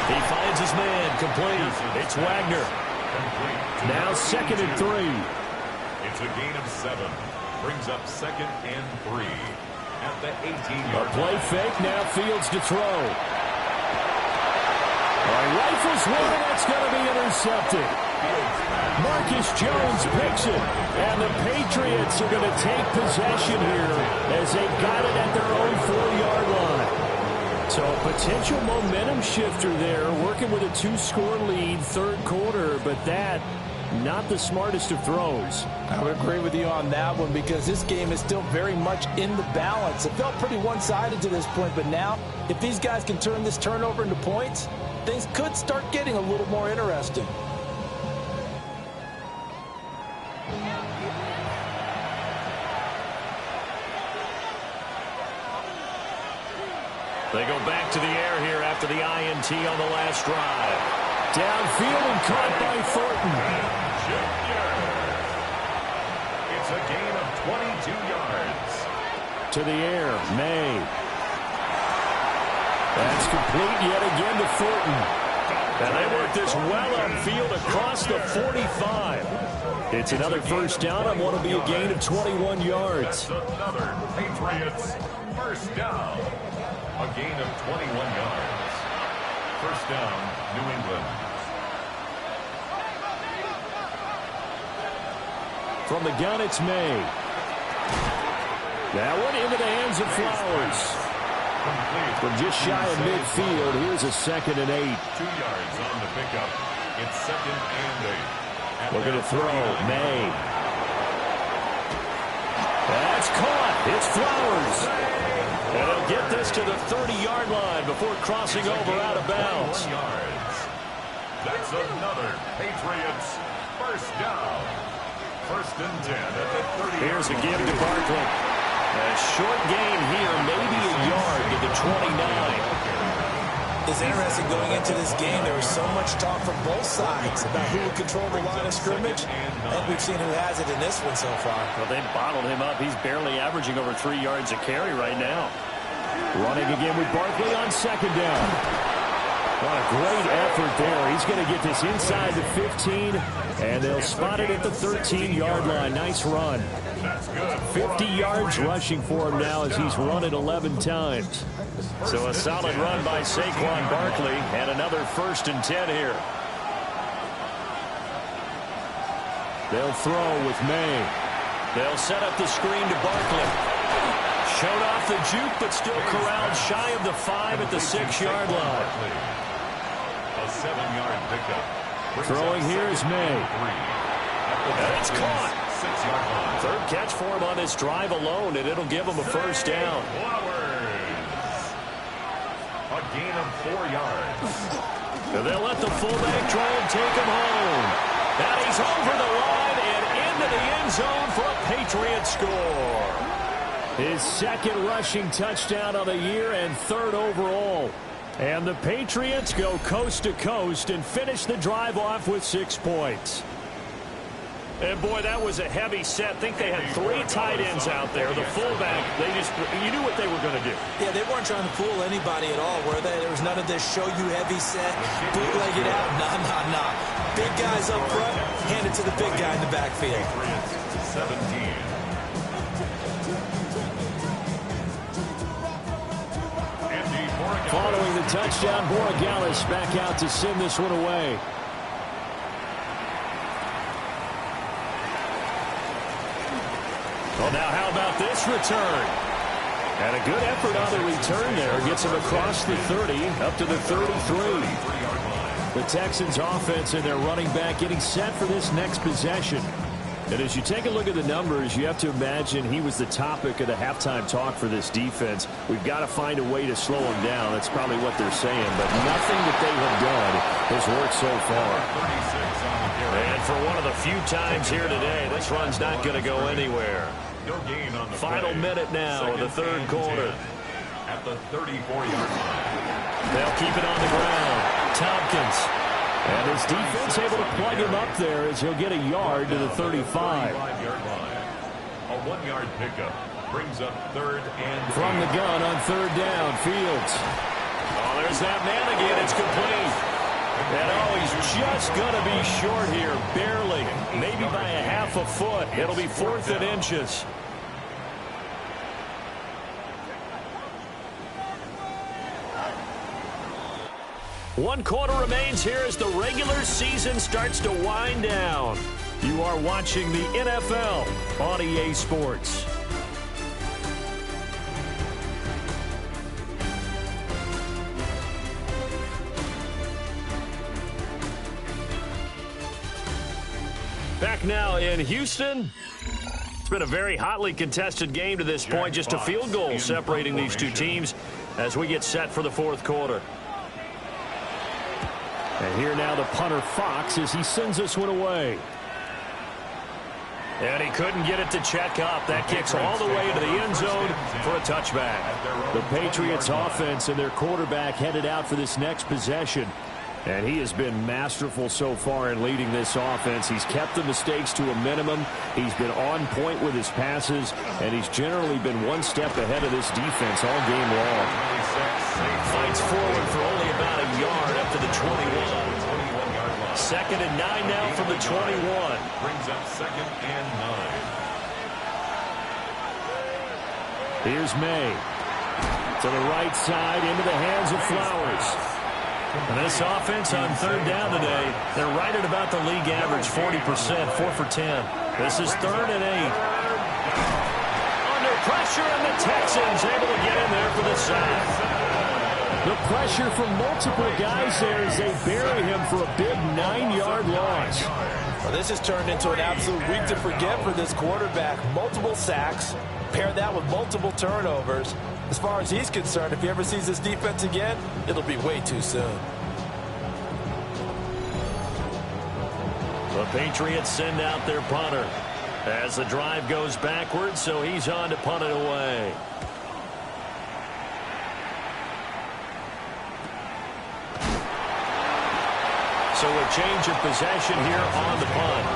He finds his man, complete. It's Wagner. Now 2nd and 3. It's a gain of 7. Brings up 2nd and 3 at the 18-yard line. A play fake, now Fields to throw. Rifles one, and that's going to be intercepted. Marcus Jones picks it, and the Patriots are going to take possession here as they got it at their own 4-yard line. So a potential momentum shifter there, working with a 2-score lead, 3rd quarter, but that not the smartest of throws. I would agree with you on that one because this game is still very much in the balance. It felt pretty one-sided to this point, but now if these guys can turn this turnover into points, things could start getting a little more interesting. They go back to the air here after the INT on the last drive. Downfield and caught by Thornton. It's a gain of 22 yards. To the air, May. That's complete yet again to Thornton. And they work this well upfield across the 45. It's another first down and what will be a gain of 21 yards. That's another Patriots first down. A gain of 21 yards. First down, New England. From the gun, it's May. That one into the hands of Flowers. From just shy of midfield, here's a 2nd and 8. 2 yards on the pickup. It's 2nd and 8. Looking to throw, May. That's caught. It's Flowers. And he'll get this to the 30-yard line before crossing over out of bounds. That's another Patriots first down. 1st and 10 at the 30. Here's a give to Barkley. A short gain here, maybe a yard to the 29. It's interesting going into this game. There was so much talk from both sides about who would control the line of scrimmage. And we've seen who has it in this one so far. Well, they bottled him up. He's barely averaging over 3 yards a carry right now. Running again with Barkley on 2nd down. What a great effort there. He's going to get this inside the 15, and they'll spot it at the 13-yard line. Nice run. 50 yards rushing for him now as he's run it 11 times. So a solid run by Saquon Barkley, and another 1st and 10 here. They'll throw with May. They'll set up the screen to Barkley. Showed off the juke, but still corralled shy of the 5 at the 6-yard line. A 7-yard pickup. Throwing here is May. And it's caught. 6-yard line. 3rd catch for him on this drive alone, and it'll give him a first down. A gain of 4 yards. And they'll let the fullback try and take him home. And he's over the line and into the end zone for a Patriot score. His 2nd rushing touchdown of the year and 3rd overall. And the Patriots go coast to coast and finish the drive off with 6 points. And boy, that was a heavy set. I think they had 3 tight ends out there. The fullback, you knew what they were going to do. Yeah, they weren't trying to fool anybody at all, were they? There was none of this show you heavy set, bootleg it out. Nah. Big guys up front, hand it to the big guy in the backfield. 17. Following the touchdown, Borregales back out to send this one away. Well, now how about this return? And a good effort on the return there. Gets him across the 30, up to the 33. The Texans offense and their running back getting set for this next possession. And as you take a look at the numbers, you have to imagine he was the topic of the halftime talk for this defense. We've got to find a way to slow him down. That's probably what they're saying. But nothing that they have done has worked so far. And for one of the few times here today, this run's not going to go anywhere. No gain on the Final play. minute now of the third quarter. At the 34-yard line. They'll keep it on the ground. Tompkins. And his defense able to plug him up there as he'll get a yard to the 35. 35-yard line. A 1-yard pickup brings up third and from the gun on third down. Fields. Oh, there's that man again. It's complete. And oh, he's just going to be short here. Barely. Maybe by a half a foot. It'll be 4th and inches. One quarter remains here as the regular season starts to wind down. You are watching the NFL on EA Sports. Back now in Houston. It's been a very hotly contested game to this point. Just a field goal separating these two teams as we get set for the fourth quarter. And here now the punter Fox as he sends this one away. And he couldn't get it to check up. That kicks all the way into the end zone for a touchback. The Patriots offense and their quarterback headed out for this next possession. And he has been masterful so far in leading this offense. He's kept the mistakes to a minimum. He's been on point with his passes. And he's generally been one step ahead of this defense all game long. Fights forward for only about a yard up to the 21. 2nd and 9 now from the 21. Brings up 2nd and 9. Here's May. To the right side, into the hands of Flowers. And this offense on third down today, they're right at about the league average, 40%, 4 for 10. This is 3rd and 8. Under pressure, and the Texans able to get in there for the sack. The pressure from multiple guys there as they bury him for a big 9-yard loss. Well, this has turned into an absolute week to forget for this quarterback. Multiple sacks, pair that with multiple turnovers. As far as he's concerned, if he ever sees this defense again, it'll be way too soon. The Patriots send out their punter as the drive goes backwards, so he's on to punt it away. So a change of possession here on the punt.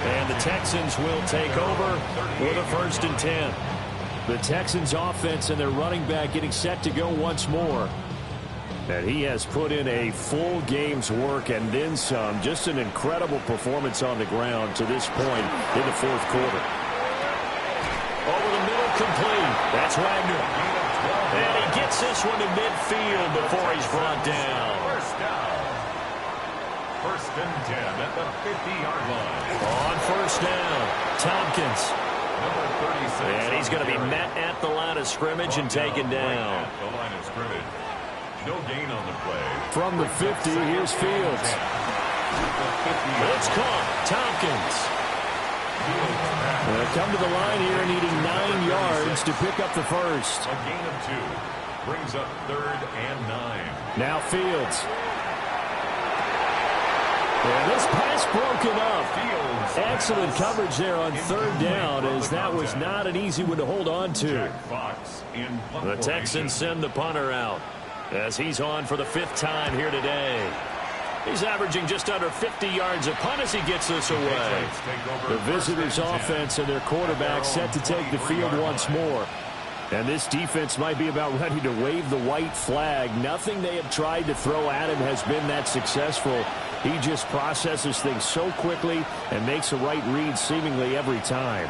And the Texans will take over with a 1st and 10. The Texans offense and their running back getting set to go once more. And he has put in a full game's work and then some. Just an incredible performance on the ground to this point in the fourth quarter. Over the middle, complete. That's Wagner. And he gets this one to midfield before he's brought down. 1st and 10 at the 50-yard line. On 1st down, Tompkins. Number 36. And he's going to be met at the line of scrimmage and taken down. At the line of scrimmage. No gain on the play. From the 50, here's Fields. It's caught. Tompkins. Come to the line here needing 9 yards to pick up the first. A gain of 2. Brings up 3rd and 9. Now Fields. And this pass broken up. Excellent coverage there on 3rd down as that was not an easy one to hold on to. The Texans send the punter out as he's on for the 5th time here today. He's averaging just under 50 yards a punt as he gets this away. The visitors' offense and their quarterback set to take the field once more. And this defense might be about ready to wave the white flag. Nothing they have tried to throw at him has been that successful. He just processes things so quickly and makes a right read seemingly every time.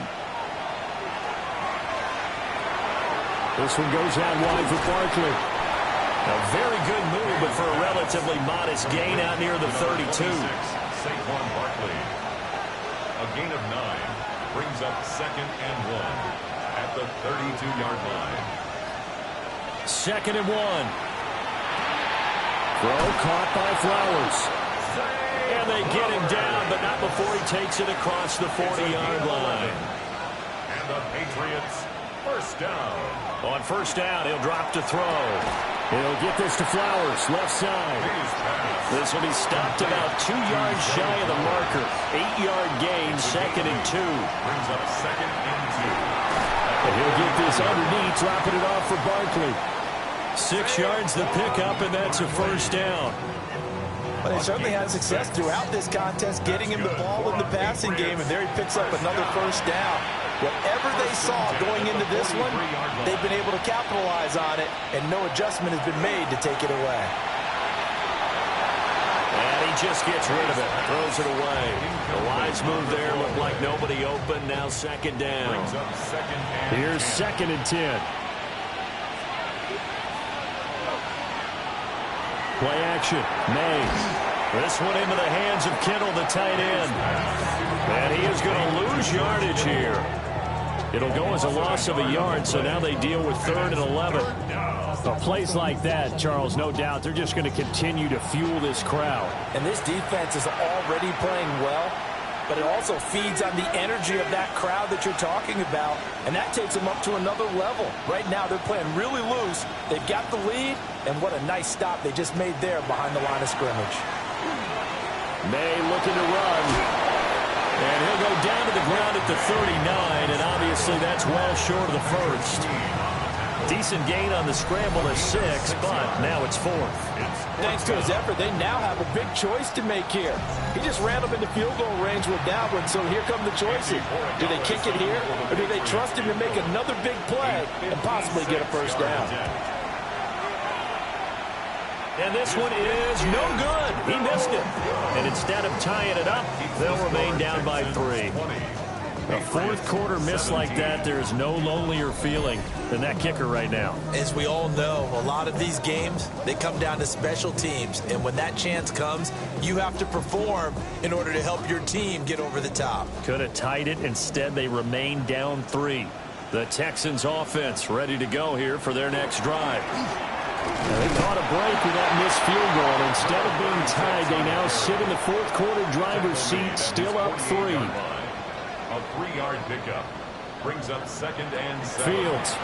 This one goes out wide for Barkley. A very good move, but for a relatively modest gain out near the 32. Saquon Barkley. A gain of 9 brings up 2nd and 1 at the 32-yard line. 2nd and 1. Throw caught by Flowers. And they get him down, but not before he takes it across the 40-yard line. And the Patriots, 1st down. On 1st down, he'll drop to throw. He'll get this to Flowers, left side. This will be stopped about 2 yards shy of the marker. 8-yard gain, 2nd and 2. Brings up 2nd and 2. get this underneath, dropping it off for Barkley. 6 yards the pickup, and that's a first down. But they certainly had success throughout this contest, getting him the ball in the passing game, and there he picks up another first down. Whatever they saw going into this one, they've been able to capitalize on it, and no adjustment has been made to take it away. And he just gets rid of it, throws it away. The wise move there, looked like nobody open, now second down. Here's 2nd and 10. Play action. Mays. This one into the hands of Kittle, the tight end. And he is going to lose yardage here. It'll go as a loss of a yard, so now they deal with 3rd and 11. Well, plays like that, Charles, no doubt, they're just going to continue to fuel this crowd. And this defense is already playing well, but it also feeds on the energy of that crowd that you're talking about, and that takes them up to another level. Right now, they're playing really loose. They've got the lead, and what a nice stop they just made there behind the line of scrimmage. May looking to run. And he'll go down to the ground at the 39, and obviously that's well short of the first. Decent gain on the scramble at 6, but now it's 4th. Thanks to his effort, they now have a big choice to make here. He just ran them into field goal range with that one, so here come the choices. Do they kick it here, or do they trust him to make another big play and possibly get a first down? And this one is no good. He missed it. And instead of tying it up, they'll remain down by 3. A fourth quarter miss like that, there's no lonelier feeling than that kicker right now. As we all know, a lot of these games, they come down to special teams. And when that chance comes, you have to perform in order to help your team get over the top. Could have tied it. Instead, they remain down 3. The Texans offense ready to go here for their next drive. Now they caught a break with that missed field goal. Instead of being tied, they now sit in the fourth quarter driver's seat, still up 3. A 3-yard pickup brings up 2nd and 7. Fields.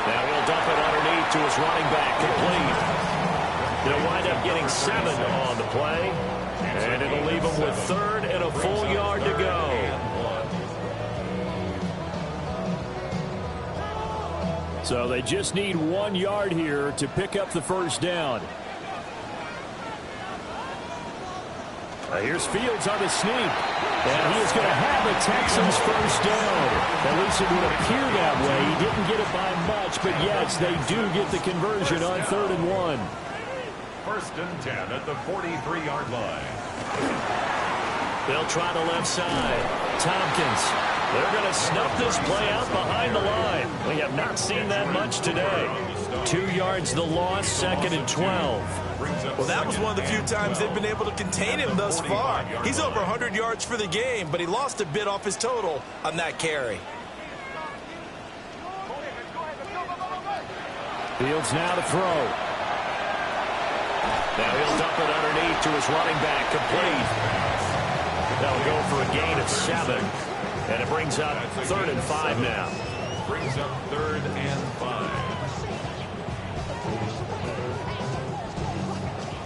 Now he'll dump it underneath to his running back, complete. They'll wind up getting 7 on the play, and it'll leave them with 3rd and a full yard to go. So they just need 1 yard here to pick up the first down. Here's Fields on the sneak. And he is going to have the Texans first down. At least it would appear that way. He didn't get it by much, but yes, they do get the conversion on 3rd and 1. 1st and 10 at the 43-yard line. They'll try the left side. Tompkins. They're going to snuff this play out behind the line. We have not seen that much today. 2 yards the loss, 2nd and 12. Well, that was one of the few times they've been able to contain him thus far. He's over 100 yards for the game, but he lost a bit off his total on that carry. Fields now to throw. Now he'll dump it underneath to his running back, complete. That'll go for a gain of 7. And it brings up 3rd and 5 now. Brings up 3rd and 5.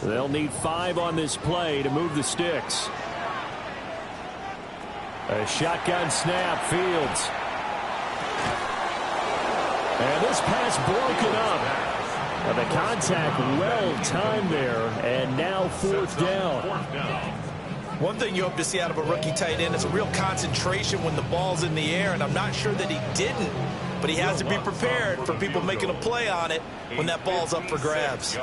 They'll need 5 on this play to move the sticks. A shotgun snap, Fields. And this pass broken up. The contact well timed there, and now 4th down. One thing you hope to see out of a rookie tight end is a real concentration when the ball's in the air, and I'm not sure that he didn't, but he has to be prepared for people making a play on it when that ball's up for grabs.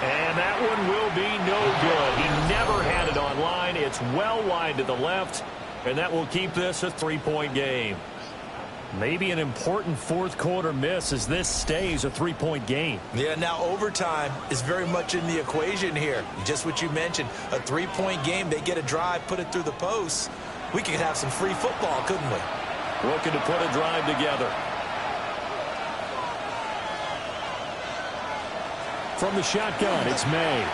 And that one will be no good. He never had it on line. It's well wide to the left, and that will keep this a 3-point game. Maybe an important fourth quarter miss as this stays a 3-point game. Yeah, now overtime is very much in the equation here. Just what you mentioned, a 3-point game. They get a drive, put it through the posts. We could have some free football, couldn't we? Looking to put a drive together. From the shotgun, it's May.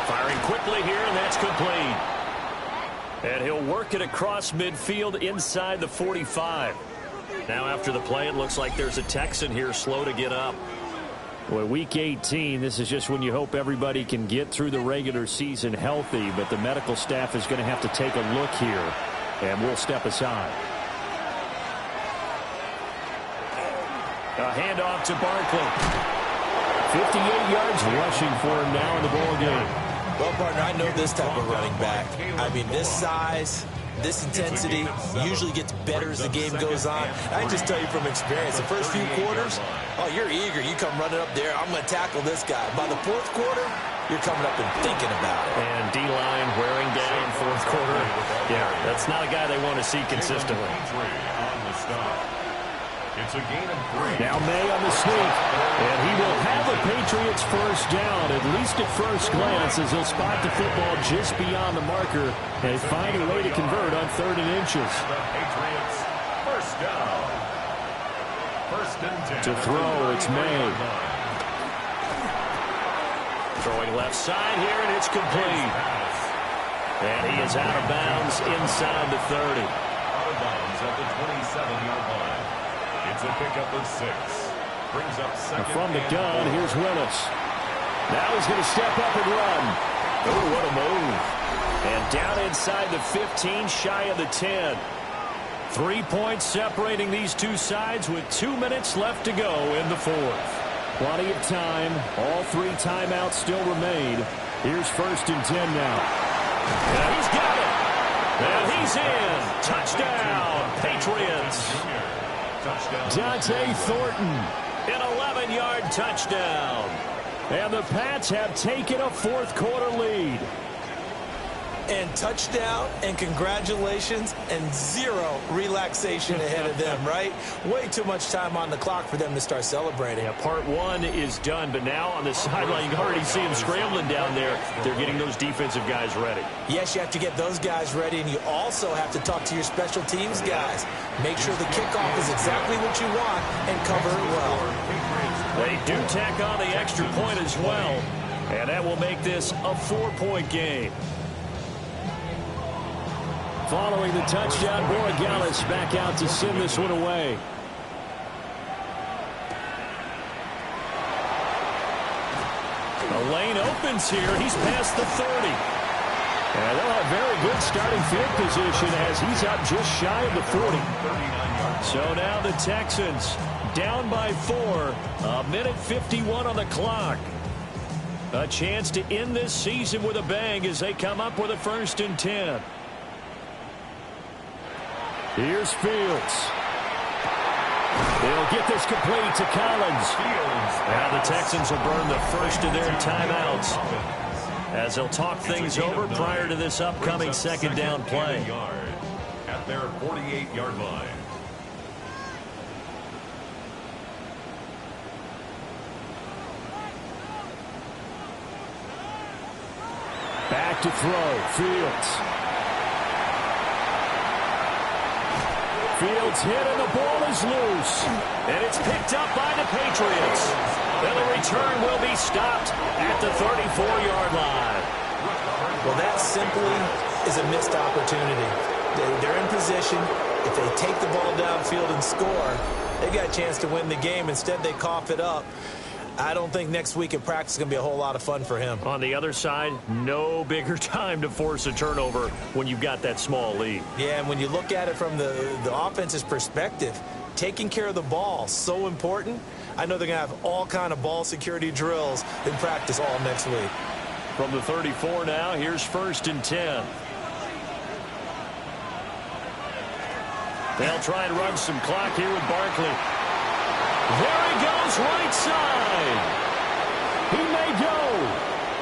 Firing quickly here, and that's complete. And he'll work it across midfield inside the 45. Now after the play, it looks like there's a Texan here slow to get up. Well, week 18, this is just when you hope everybody can get through the regular season healthy, but the medical staff is going to have to take a look here. And we'll step aside. A handoff to Barkley. 58 yards rushing for him now in the ball game. Well, partner, I know this type of running back. I mean, this size, this intensity usually gets better as the game goes on. I can just tell you from experience, the first few quarters, oh, you're eager. You come running up there, I'm going to tackle this guy. By the fourth quarter, you're coming up and thinking about it. And D-line wearing down fourth quarter. Yeah, that's not a guy they want to see consistently. It's a gain of 3. Now May on the sneak. And he will have the Patriots first down, at least at first glance, as he'll spot the football just beyond the marker and find a way to convert on 3rd and inches. The Patriots first down. 1st and 10. To throw, it's May. Throwing left side here, and it's complete. And he is out of bounds inside the 30. Out of bounds at the 27-yard line. It's a pickup of 6. Brings up second. From the gun, here's Willis. Now he's going to step up and run. Oh, what a move. And down inside the 15, shy of the 10. 3 points separating these two sides with 2 minutes left to go in the 4th. Plenty of time. All 3 timeouts still remain. Here's 1st and 10 now. And he's got it. And he's in. Touchdown, Patriots. Dante Thornton. An 11-yard touchdown. And the Pats have taken a 4th quarter lead. And touchdown, and congratulations, and 0 relaxation ahead of them, right? Way too much time on the clock for them to start celebrating. Yeah, part 1 is done, but now on the sideline, you can already see them scrambling down there. They're getting those defensive guys ready. Yes, you have to get those guys ready, and you also have to talk to your special teams guys. Make sure the kickoff is exactly what you want and cover it well. They do tack on the extra point as well, and that will make this a 4-point game. Following the touchdown, Borregales back out to send this one away. The lane opens here. He's past the 30. And they'll have very good starting field position as he's up just shy of the 40. So now the Texans down by 4. 1:51 on the clock. A chance to end this season with a bang as they come up with a 1st and 10. Here's Fields. They'll get this complete to Collins. Now the Texans will burn the first of their timeouts as they'll talk things over prior to this upcoming 2nd down play. At their 48-yard line. Back to throw. Fields. Fields hit and the ball is loose. And it's picked up by the Patriots. And the return will be stopped at the 34-yard line. Well, that simply is a missed opportunity. They're in position. If they take the ball downfield and score, they got a chance to win the game. Instead, they cough it up. I don't think next week in practice is going to be a whole lot of fun for him. On the other side, no bigger time to force a turnover when you've got that small lead. Yeah, and when you look at it from the offense's perspective, taking care of the ball, so important. I know they're going to have all kind of ball security drills in practice all next week. From the 34 now, here's 1st and 10. They'll try and run some clock here with Barkley. There he goes, right side. He may go.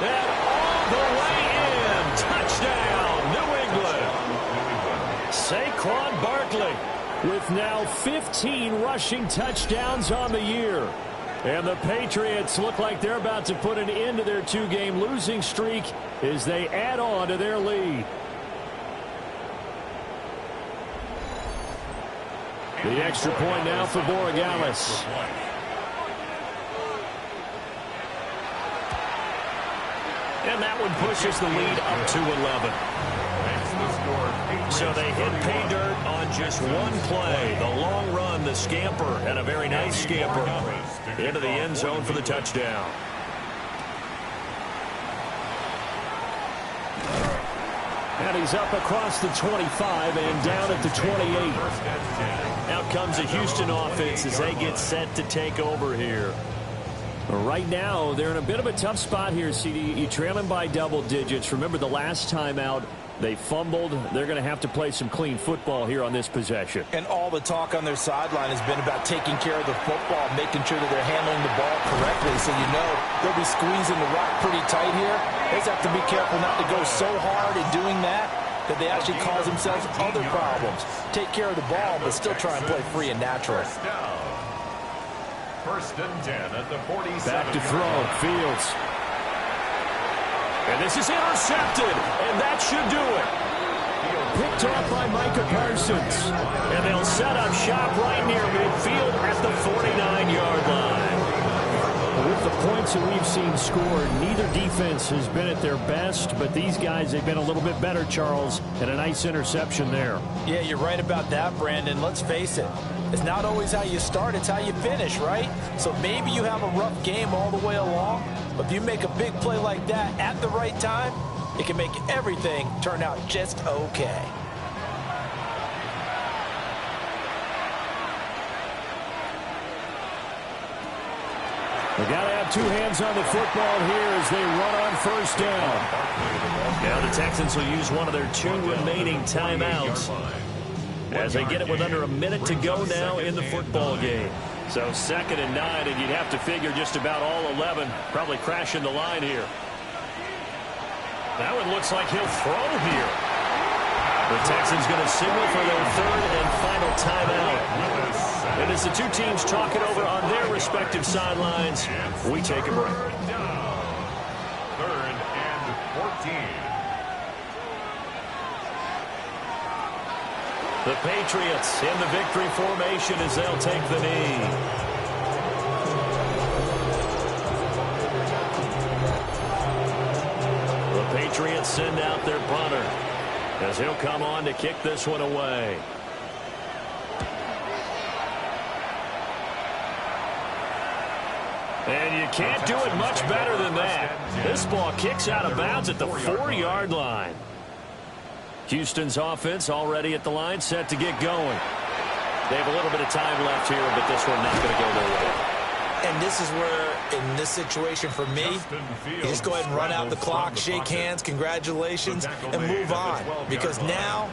And all the way in. Touchdown, New England. Saquon Barkley with now 15 rushing touchdowns on the year. And the Patriots look like they're about to put an end to their 2-game losing streak as they add on to their lead. The extra point now for Borregales. And that one pushes the lead up to 11. So they hit pay dirt on just one play. The long run, the scamper, and a very nice scamper into the end zone for the And he's up across the 25 and down at the 28. Out comes the Houston offense as they get set to take over here. Right now, they're in a bit of a tough spot here, CD. You trail them by double digits. Remember the last time out, they fumbled. They're going to have to play some clean football here on this possession. And all the talk on their sideline has been about taking care of the football, making sure that they're handling the ball correctly. So you know they'll be squeezing the rock pretty tight here. They just have to be careful not to go so hard in doing that they actually cause themselves other problems. Take care of the ball, but still try and play free and natural. First and 10 at the 47. Back to throw, Fields. And this is intercepted, and that should do it. Picked off by Micah Parsons. And they'll set up shop right near midfield at the 49-yard line. With the points that we've seen scored, neither defense has been at their best, but these guys have been a little bit better, Charles, and a nice interception there. Yeah, you're right about that, Brandon. Let's face it. It's not always how you start, it's how you finish, right? So maybe you have a rough game all the way along, but if you make a big play like that at the right time, it can make everything turn out just okay. They got to have two hands on the football here as they run on first down. Now the Texans will use one of their two remaining timeouts as they get it with under a minute to go now in the football game. So 2nd and 9, and you'd have to figure just about all 11 probably crashing the line here. That one looks like he'll throw here. The Texans going to signal for their 3rd and final timeout. And as the two teams talk it over on their respective sidelines, we take a break. 3rd and 14. The Patriots in the victory formation as they'll take the knee. The Patriots send out their punter as he'll come on to kick this one away. And you can't do it much better than that. This ball kicks out of bounds at the 4-yard line. Houston's offense already at the line, set to get going. They have a little bit of time left here, but this one not going to go their way. And this is where, in this situation for me, you just go ahead and run out the clock, shake hands, congratulations, and move on. Because now,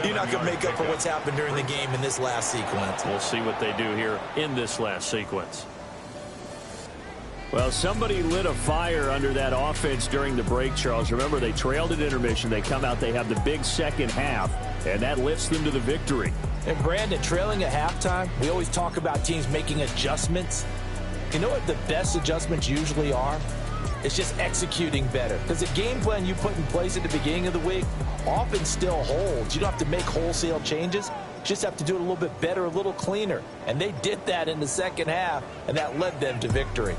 you're not going to make up for what's happened during the game in this last sequence. We'll see what they do here in this last sequence. Well, somebody lit a fire under that offense during the break, Charles. Remember, they trailed at intermission. They come out, they have the big second half, and that lifts them to the victory. And, Brandon, trailing at halftime, we always talk about teams making adjustments. You know what the best adjustments usually are? It's just executing better. Because the game plan you put in place at the beginning of the week often still holds. You don't have to make wholesale changes. You just have to do it a little bit better, a little cleaner. And they did that in the second half, and that led them to victory.